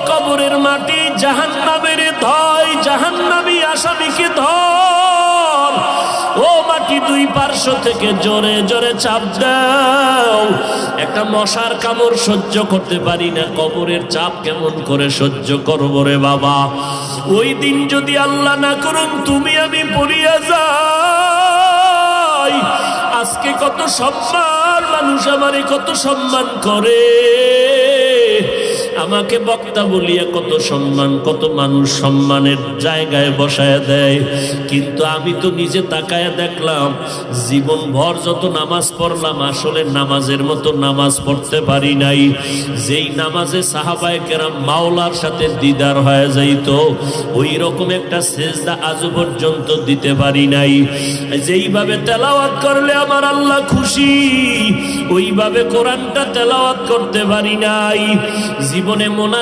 কবরের মাটি জাহান্নামের ধয়, জাহান্নামী আসামিকে ধর। ও মাটি দুই পার্শ্ব থেকে জোরে জোরে চাপ দাও। একটা মশার কামড় সহ্য করতে পারি না, কবরের চাপ কেমন করে সহ্য করবো রে বাবা। ওই দিন যদি আল্লাহ না করুন তুমি আমি পড়িয়া যাই, আজকে কত সম্মান, মানুষ আমারে কত সম্মান করে, আমাকে বক্তা বলিয়া কত সম্মান, কত মানুষ সম্মানের জায়গায় বসায় দেয়। কিন্তু আমি তো নিজে তাকায়া দেখলাম, জীবন ভর যত নামাজ পড়লাম, আসলে নামাজের মতো নামাজ পড়তে পারি নাই। যেই নামাজে সাহাবায়ে কেরাম মাওলার সাথে দিদার হয়ে যাইত, ওই রকম একটা সেজদা আজ পর্যন্ত দিতে পারি নাই। যেইভাবে তেলাওয়াত করলে আমার আল্লাহ খুশি, ওইভাবে কোরআনটা তেলাওয়াত করতে পারি নাই। জীবনে মোনা